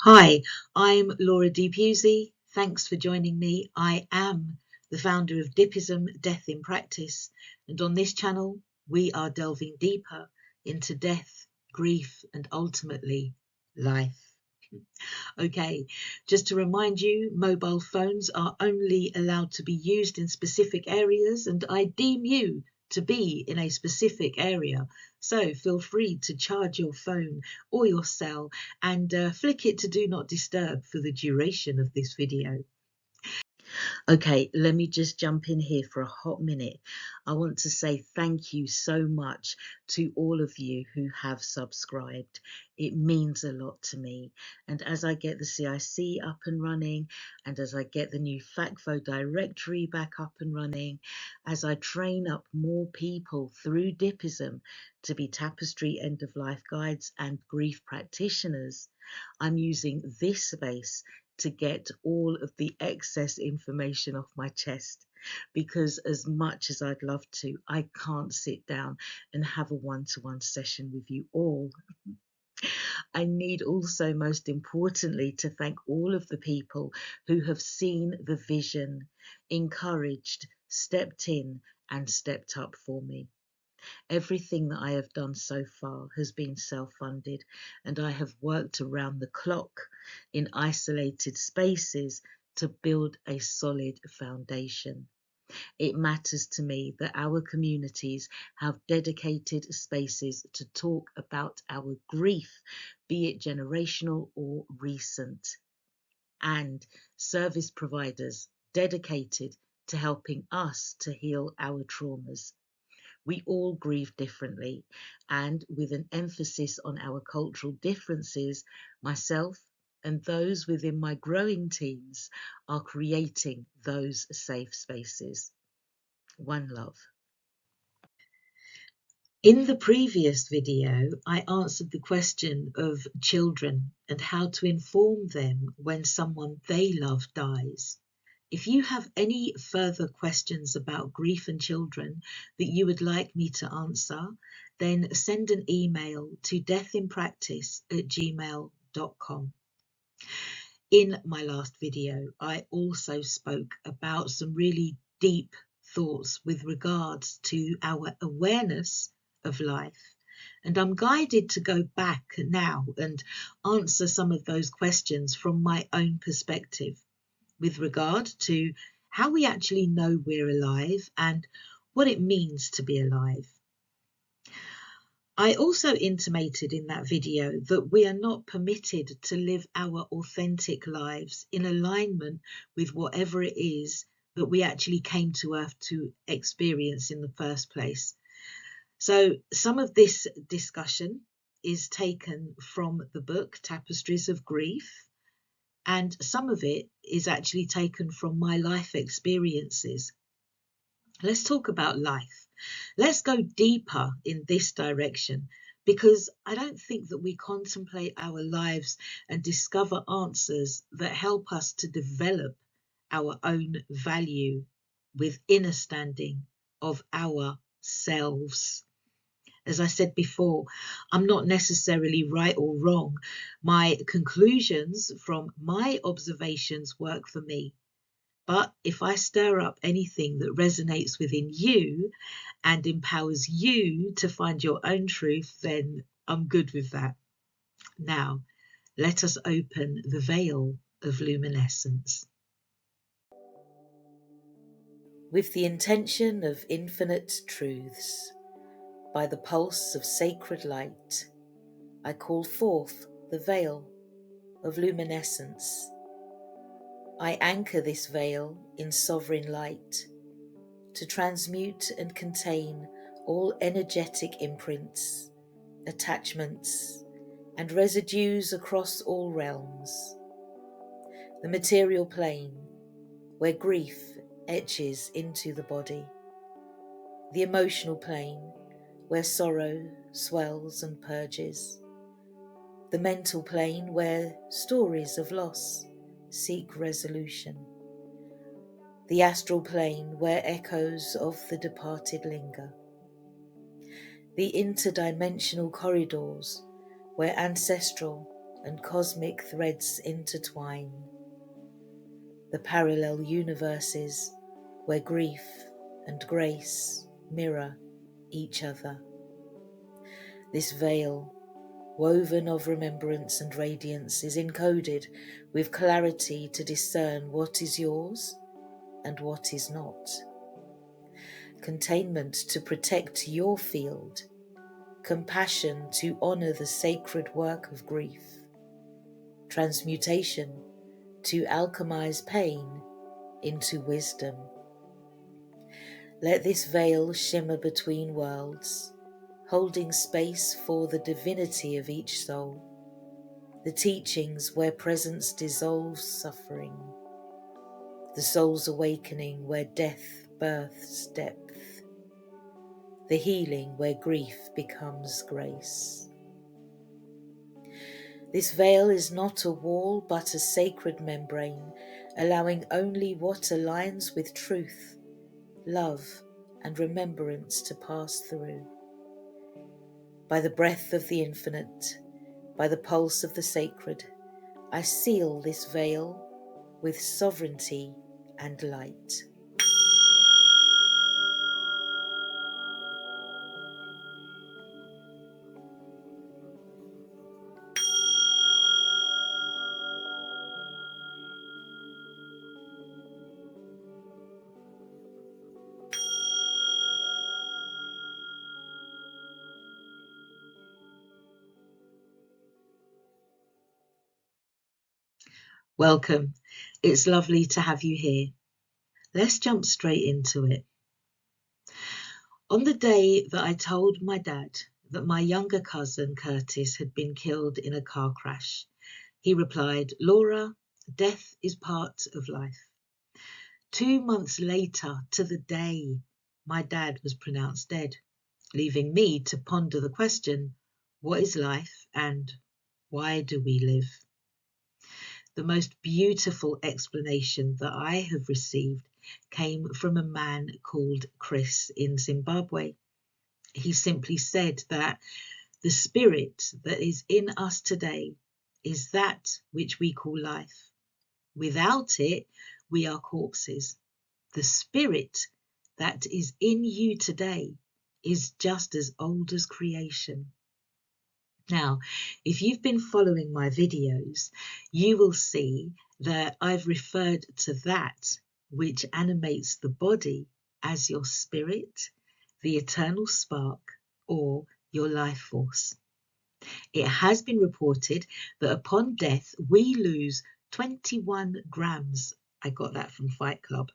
Hi, I'm Laura D Pusey. Thanks for joining me. I am the founder of Dippism, Death in Practice, and on this channel we are delving deeper into death, grief, and ultimately life. Okay, just to remind you, mobile phones are only allowed to be used in specific areas, and I deem you to be in a specific area. So feel free to charge your phone or your cell and flick it to do not disturb for the duration of this video. Okay, let me just jump in here for a hot minute. I want to say thank you so much to all of you who have subscribed. It means a lot to me. And as I get the CIC up and running, and as I get the new FACFO directory back up and running, as I train up more people through Dippism to be tapestry end-of-life guides and grief practitioners, I'm using this space to get all of the excess information off my chest, because as much as I'd love to, I can't sit down and have a one-to-one session with you all. I need also, most importantly, to thank all of the people who have seen the vision, encouraged, stepped in and stepped up for me. Everything that I have done so far has been self-funded, and I have worked around the clock in isolated spaces to build a solid foundation. It matters to me that our communities have dedicated spaces to talk about our grief, be it generational or recent, and service providers dedicated to helping us to heal our traumas. We all grieve differently, and with an emphasis on our cultural differences, myself and those within my growing teams are creating those safe spaces. One love. In the previous video, I answered the question of children and how to inform them when someone they love dies. If you have any further questions about grief and children that you would like me to answer, then send an email to deathinpractice@gmail.com. In my last video, I also spoke about some really deep thoughts with regards to our awareness of life. And I'm guided to go back now and answer some of those questions from my own perspective with regard to how we actually know we're alive and what it means to be alive. I also intimated in that video that we are not permitted to live our authentic lives in alignment with whatever it is that we actually came to Earth to experience in the first place. So some of this discussion is taken from the book Tapestries of Grief, and some of it is actually taken from my life experiences. Let's talk about life. Let's go deeper in this direction, because I don't think that we contemplate our lives and discover answers that help us to develop our own value with inner standing of ourselves. As I said before, I'm not necessarily right or wrong. My conclusions from my observations work for me. But if I stir up anything that resonates within you and empowers you to find your own truth, then I'm good with that. Now, let us open the veil of luminescence. With the intention of infinite truths, by the pulse of sacred light, I call forth the veil of luminescence. I anchor this veil in sovereign light to transmute and contain all energetic imprints, attachments, and residues across all realms. The material plane, where grief etches into the body. The emotional plane, where sorrow swells and purges. The mental plane, where stories of loss seek resolution. The astral plane, where echoes of the departed linger. The interdimensional corridors, where ancestral and cosmic threads intertwine, the parallel universes where grief and grace mirror each other. This veil, woven of remembrance and radiance, is encoded with clarity to discern what is yours and what is not. Containment to protect your field, compassion to honour the sacred work of grief, transmutation to alchemize pain into wisdom. Let this veil shimmer between worlds, holding space for the divinity of each soul, the teachings where presence dissolves suffering, the soul's awakening where death births depth, the healing where grief becomes grace. This veil is not a wall but a sacred membrane, allowing only what aligns with truth, love, and remembrance to pass through. By the breath of the infinite, by the pulse of the sacred, I seal this veil with sovereignty and light. Welcome. It's lovely to have you here. Let's jump straight into it. On the day that I told my dad that my younger cousin Curtis had been killed in a car crash, he replied, "Laura, death is part of life." 2 months later, to the day, my dad was pronounced dead, leaving me to ponder the question, what is life and why do we live? The most beautiful explanation that I have received came from a man called Chris in Zimbabwe. He simply said that the spirit that is in us today is that which we call life. Without it, we are corpses. The spirit that is in you today is just as old as creation. Now, if you've been following my videos, you will see that I've referred to that which animates the body as your spirit, the eternal spark, or your life force. It has been reported that upon death, we lose 21 grams. I got that from Fight Club.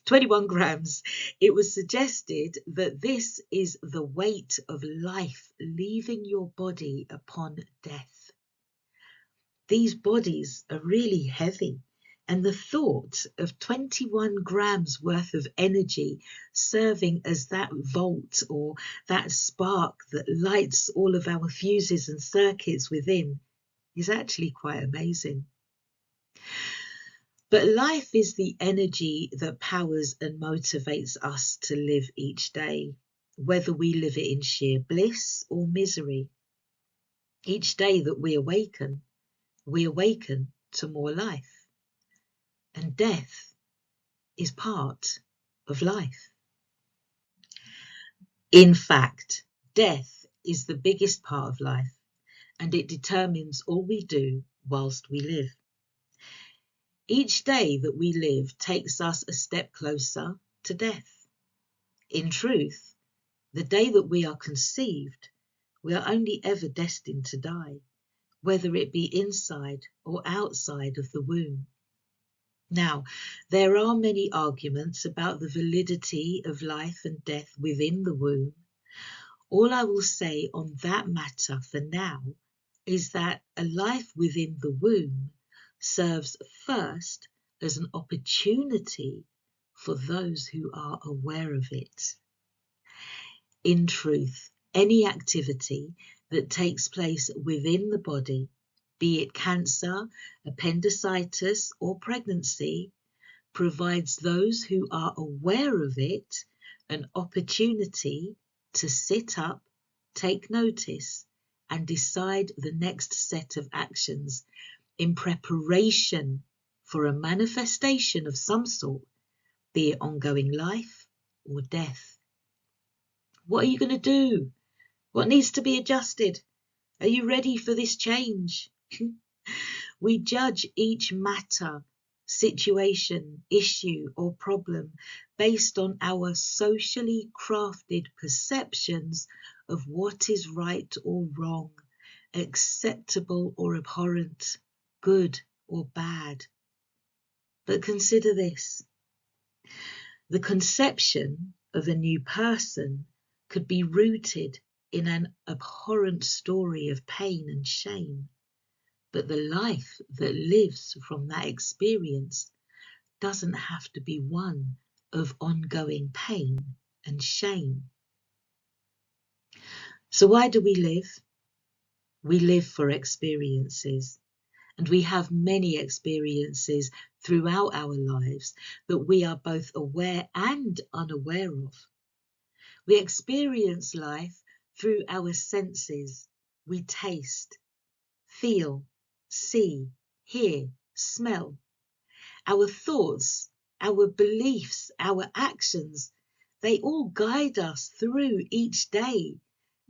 21 grams. It was suggested that this is the weight of life leaving your body upon death. These bodies are really heavy, and the thought of 21 grams worth of energy serving as that volt or that spark that lights all of our fuses and circuits within is actually quite amazing. But life is the energy that powers and motivates us to live each day, whether we live it in sheer bliss or misery. Each day that we awaken to more life. And death is part of life. In fact, death is the biggest part of life, and it determines all we do whilst we live. Each day that we live takes us a step closer to death. In truth, the day that we are conceived, we are only ever destined to die, whether it be inside or outside of the womb. Now, there are many arguments about the validity of life and death within the womb. All I will say on that matter for now is that a life within the womb serves first as an opportunity for those who are aware of it. In truth, any activity that takes place within the body, be it cancer, appendicitis, or pregnancy, provides those who are aware of it an opportunity to sit up, take notice, and decide the next set of actions in preparation for a manifestation of some sort, be it ongoing life or death. What are you going to do? What needs to be adjusted? Are you ready for this change? We judge each matter, situation, issue, or problem based on our socially crafted perceptions of what is right or wrong, acceptable or abhorrent, good or bad. But consider this. The conception of a new person could be rooted in an abhorrent story of pain and shame. But the life that lives from that experience doesn't have to be one of ongoing pain and shame. So why do we live? We live for experiences, and we have many experiences throughout our lives that we are both aware and unaware of. We experience life through our senses. We taste, feel, see, hear, smell. Our thoughts, our beliefs, our actions, they all guide us through each day,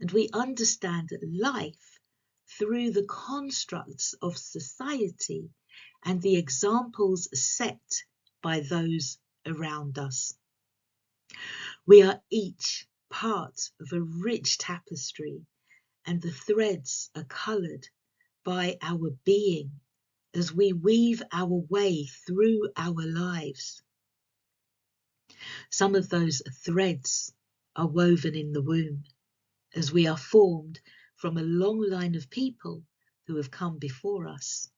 and we understand life through the constructs of society and the examples set by those around us. We are each part of a rich tapestry, and the threads are coloured by our being as we weave our way through our lives. Some of those threads are woven in the womb as we are formed from a long line of people who have come before us.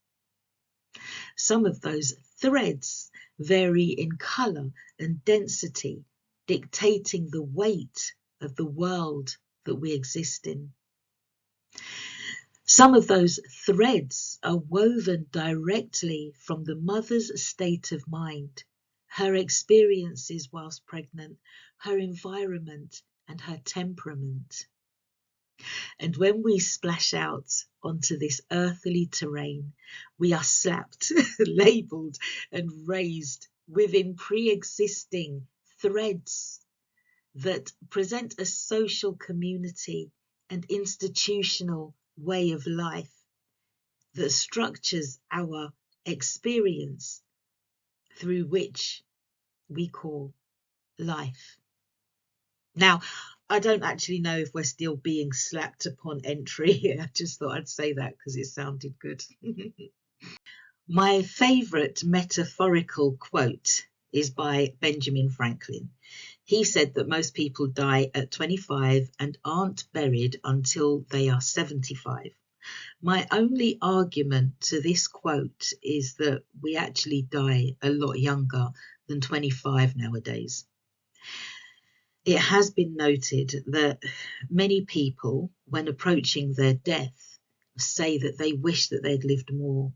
Some of those threads vary in colour and density, dictating the weight of the world that we exist in. Some of those threads are woven directly from the mother's state of mind, her experiences whilst pregnant, her environment and her temperament. And when we splash out onto this earthly terrain, we are slapped, labelled and raised within pre-existing threads that present a social community and institutional way of life that structures our experience, through which we call life. Now, I don't actually know if we're still being slapped upon entry. I just thought I'd say that because it sounded good. My favourite metaphorical quote is by Benjamin Franklin. He said that most people die at 25 and aren't buried until they are 75. My only argument to this quote is that we actually die a lot younger than 25 nowadays. It has been noted that many people, when approaching their death, say that they wish that they'd lived more.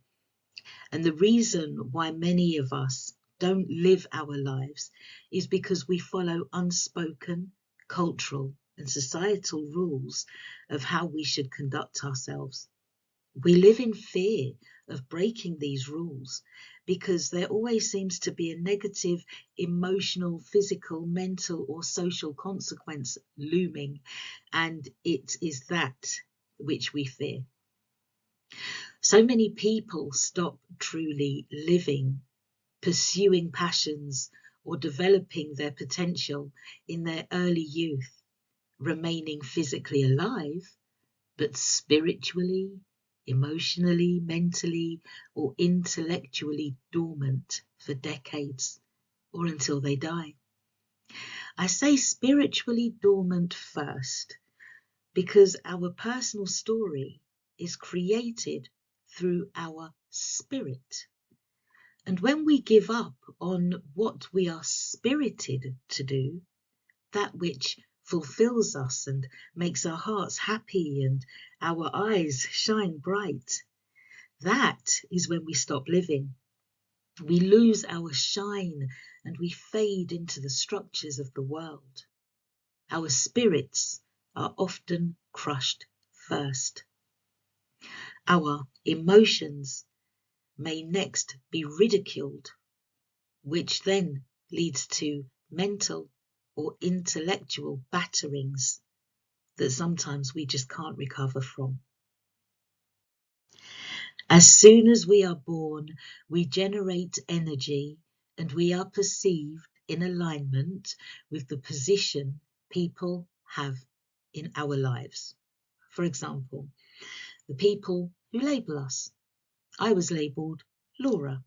And the reason why many of us don't live our lives is because we follow unspoken cultural and societal rules of how we should conduct ourselves. We live in fear of breaking these rules because there always seems to be a negative emotional, physical, mental or social consequence looming, and it is that which we fear. So many people stop truly living, pursuing passions or developing their potential in their early youth, remaining physically alive, but spiritually, emotionally, mentally, or intellectually dormant for decades or until they die. I say spiritually dormant first because our personal story is created through our spirit. And when we give up on what we are spirited to do, that which fulfills us and makes our hearts happy and our eyes shine bright, that is when we stop living. We lose our shine and we fade into the structures of the world. Our spirits are often crushed first. Our emotions may next be ridiculed, which then leads to mental or intellectual batterings that sometimes we just can't recover from. As soon as we are born, we generate energy and we are perceived in alignment with the position people have in our lives. For example, the people who label us. I was labelled Laura.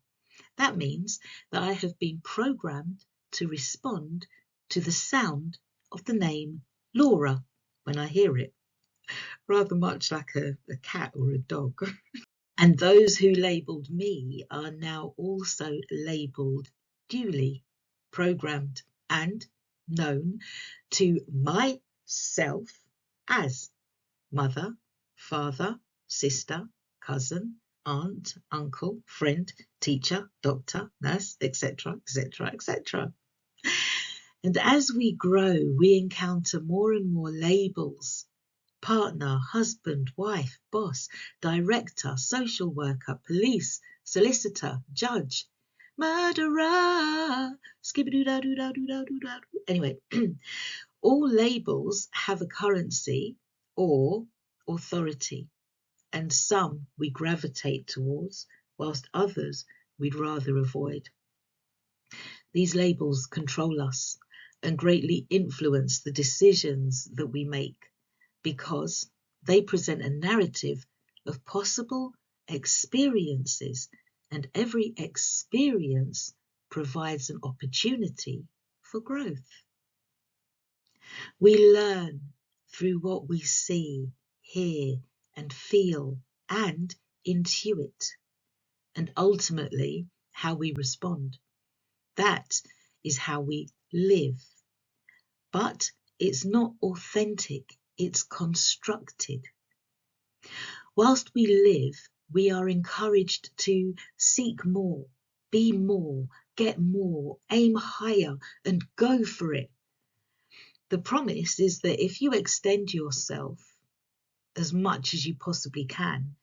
That means that I have been programmed to respond to the sound of the name Laura when I hear it, rather much like a cat or a dog. And those who labelled me are now also labelled duly, programmed and known to myself as mother, father, sister, cousin, aunt, uncle, friend, teacher, doctor, nurse, etc., etc., etc. And as we grow, we encounter more and more labels: partner, husband, wife, boss, director, social worker, police, solicitor, judge, murderer, skibidoo-da-doo-da-doo-da-doo-da. Anyway, all labels have a currency or authority, and some we gravitate towards, whilst others we'd rather avoid. These labels control us and greatly influence the decisions that we make, because they present a narrative of possible experiences, and every experience provides an opportunity for growth. We learn through what we see, hear, and feel, and intuit, and ultimately how we respond. That is how we live. But it's not authentic, it's constructed. Whilst we live, we are encouraged to seek more, be more, get more, aim higher, and go for it. The promise is that if you extend yourself as much as you possibly can,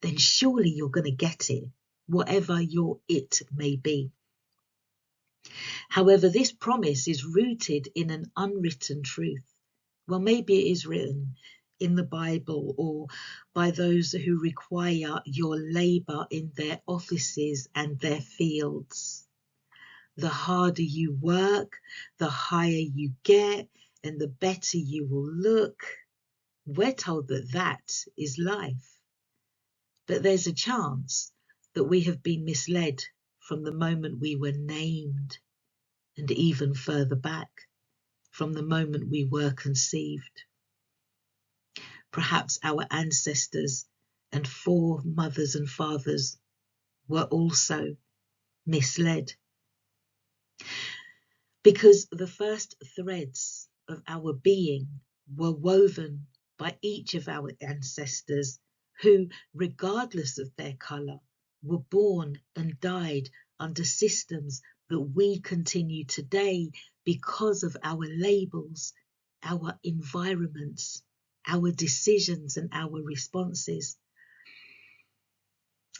then surely you're going to get it, whatever your it may be. However, this promise is rooted in an unwritten truth. Well, maybe it is written in the Bible or by those who require your labour in their offices and their fields. The harder you work, the higher you get, and the better you will look. We're told that that is life. But there's a chance that we have been misled from the moment we were named, and even further back, from the moment we were conceived. Perhaps our ancestors and foremothers and fathers were also misled, because the first threads of our being were woven by each of our ancestors who, regardless of their colour, were born and died under systems that we continue today because of our labels, our environments, our decisions and our responses.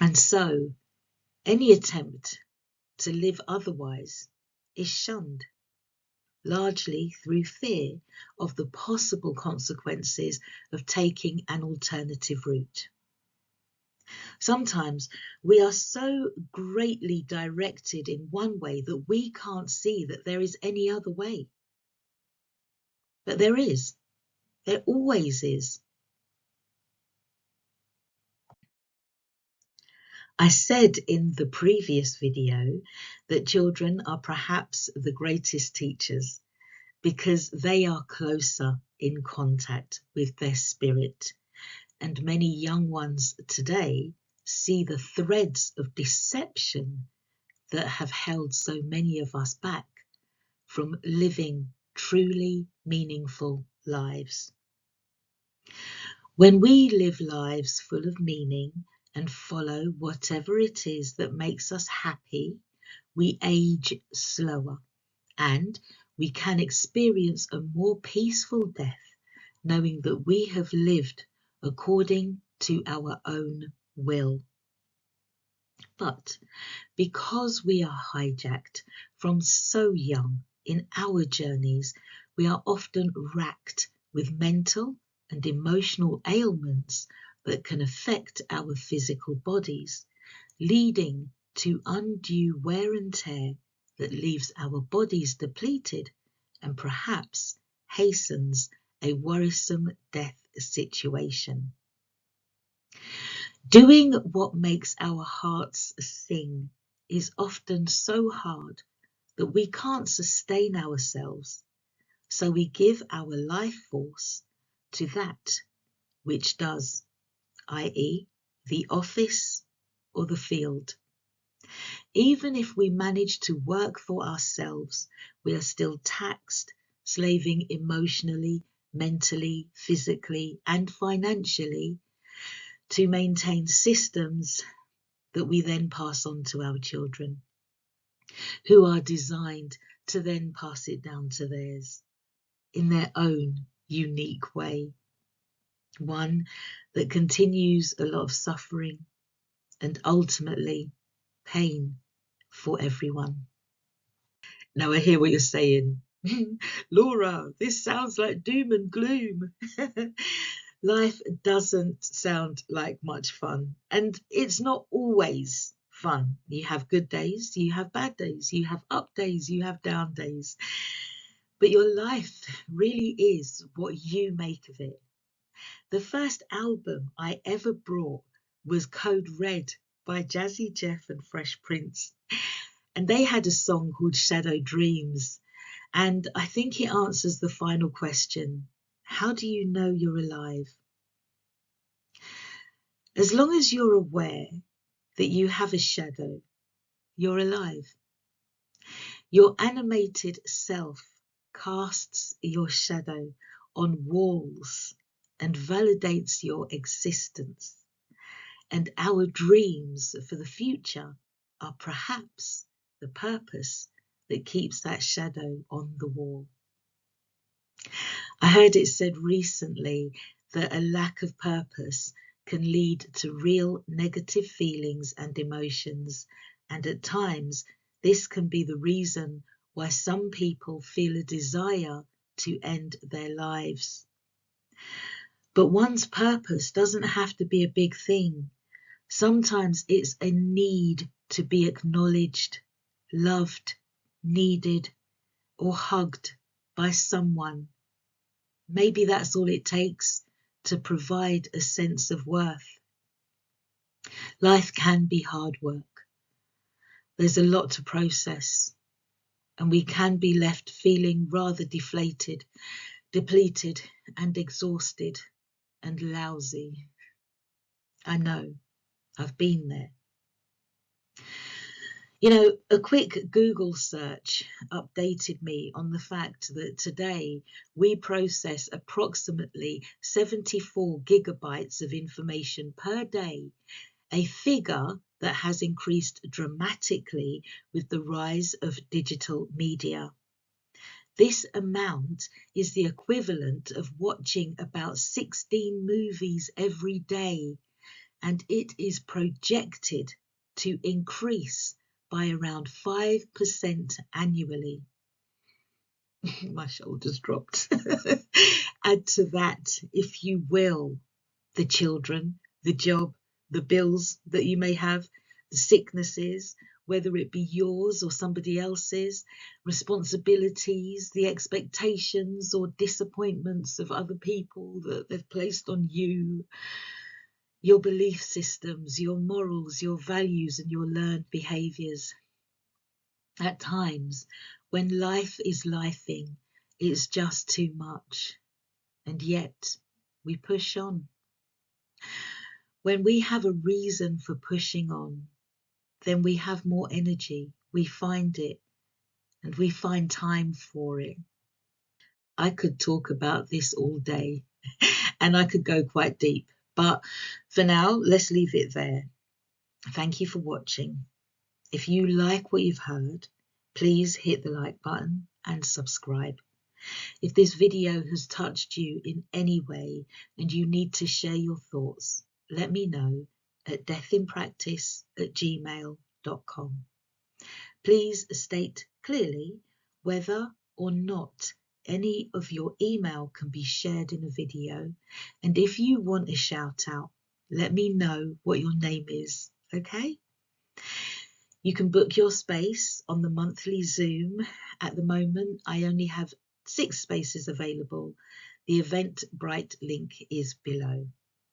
And so any attempt to live otherwise is shunned, largely through fear of the possible consequences of taking an alternative route. Sometimes we are so greatly directed in one way that we can't see that there is any other way. But there is. There always is. I said in the previous video that children are perhaps the greatest teachers because they are closer in contact with their spirit, and many young ones today see the threads of deception that have held so many of us back from living truly meaningful lives. When we live lives full of meaning and follow whatever it is that makes us happy, we age slower and we can experience a more peaceful death, knowing that we have lived according to our own will. But because we are hijacked from so young in our journeys, we are often racked with mental and emotional ailments that can affect our physical bodies, leading to undue wear and tear that leaves our bodies depleted and perhaps hastens a worrisome death situation. Doing what makes our hearts sing is often so hard that we can't sustain ourselves, so we give our life force to that which does, i.e., the office or the field. Even if we manage to work for ourselves, we are still taxed, slaving emotionally, mentally, physically, and financially to maintain systems that we then pass on to our children, who are designed to then pass it down to theirs in their own unique way. One that continues a lot of suffering and ultimately pain for everyone. Now I hear what you're saying. Laura, this sounds like doom and gloom. Life doesn't sound like much fun, and it's not always fun. You have good days, you have bad days, you have up days, you have down days. But your life really is what you make of it. The first album I ever brought was Code Red by Jazzy Jeff and Fresh Prince. And they had a song called Shadow Dreams. And I think it answers the final question. How do you know you're alive? As long as you're aware that you have a shadow, you're alive. Your animated self casts your shadow on walls and validates your existence. And our dreams for the future are perhaps the purpose that keeps that shadow on the wall. I heard it said recently that a lack of purpose can lead to real negative feelings and emotions, and at times this can be the reason why some people feel a desire to end their lives. But one's purpose doesn't have to be a big thing. Sometimes it's a need to be acknowledged, loved, needed, or hugged by someone. Maybe that's all it takes to provide a sense of worth. Life can be hard work. There's a lot to process, and we can be left feeling rather deflated, depleted, and exhausted, and lousy. I know, I've been there. You know, a quick Google search updated me on the fact that today we process approximately 74 gigabytes of information per day, a figure that has increased dramatically with the rise of digital media. This amount is the equivalent of watching about 16 movies every day, and it is projected to increase by around 5% annually. My shoulders dropped. Add to that, if you will, the children, the job, the bills that you may have, the sicknesses, whether it be yours or somebody else's, responsibilities, the expectations or disappointments of other people that they've placed on you, your belief systems, your morals, your values, and your learned behaviours. At times, when life is lifing, it's just too much, and yet we push on. When we have a reason for pushing on, then we have more energy, we find it, and we find time for it. I could talk about this all day, and I could go quite deep, but for now, let's leave it there. Thank you for watching. If you like what you've heard, please hit the like button and subscribe. If this video has touched you in any way and you need to share your thoughts, let me know at deathinpractice@gmail.com. Please state clearly whether or not any of your email can be shared in a video. And if you want a shout out, let me know what your name is, okay? You can book your space on the monthly Zoom. At the moment, I only have 6 spaces available. The Eventbrite link is below.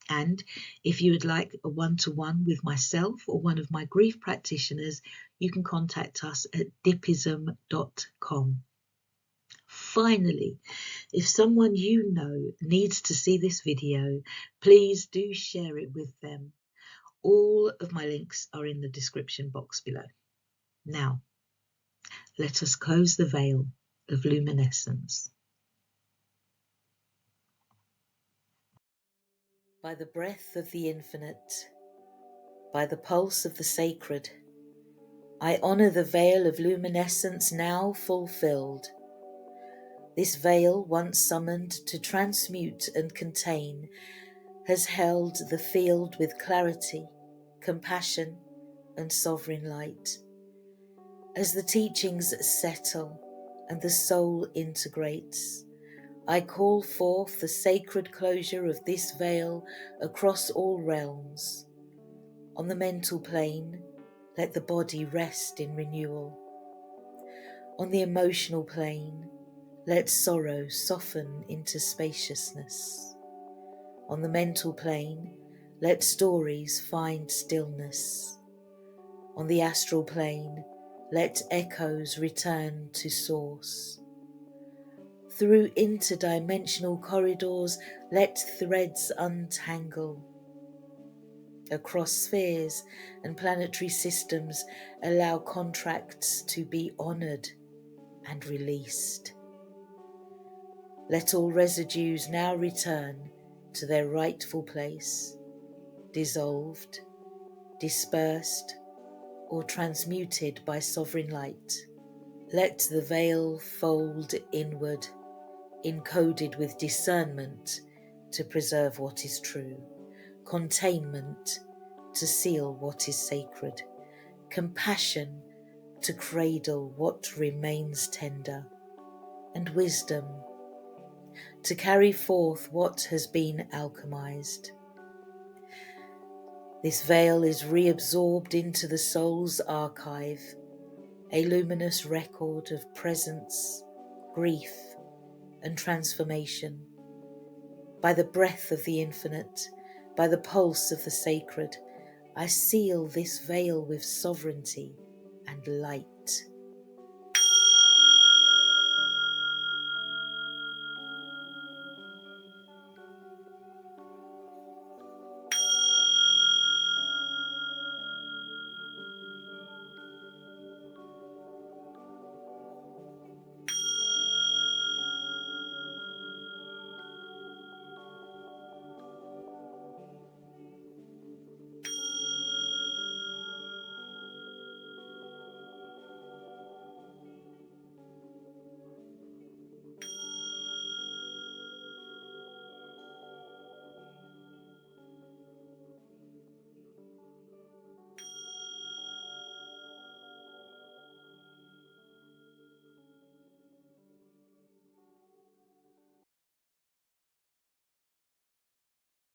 And if you would like a one-to-one with myself or one of my grief practitioners, you can contact us at dipism.com. Finally, if someone you know needs to see this video, please do share it with them. All of my links are in the description box below. Now, let us close the veil of luminescence. By the breath of the infinite, by the pulse of the sacred, I honour the veil of luminescence now fulfilled. This veil, once summoned to transmute and contain, has held the field with clarity, compassion, and sovereign light. As the teachings settle and the soul integrates, I call forth the sacred closure of this veil across all realms. On the mental plane, let the body rest in renewal. On the emotional plane, let sorrow soften into spaciousness. On the mental plane, let stories find stillness. On the astral plane, let echoes return to source. Through interdimensional corridors, let threads untangle. Across spheres and planetary systems, allow contracts to be honoured and released. Let all residues now return to their rightful place, dissolved, dispersed, or transmuted by sovereign light. Let the veil fold inward, encoded with discernment to preserve what is true, containment to seal what is sacred, compassion to cradle what remains tender, and wisdom to carry forth what has been alchemized. This veil is reabsorbed into the soul's archive, a luminous record of presence, grief, and transformation. By the breath of the infinite, by the pulse of the sacred, I seal this veil with sovereignty and light.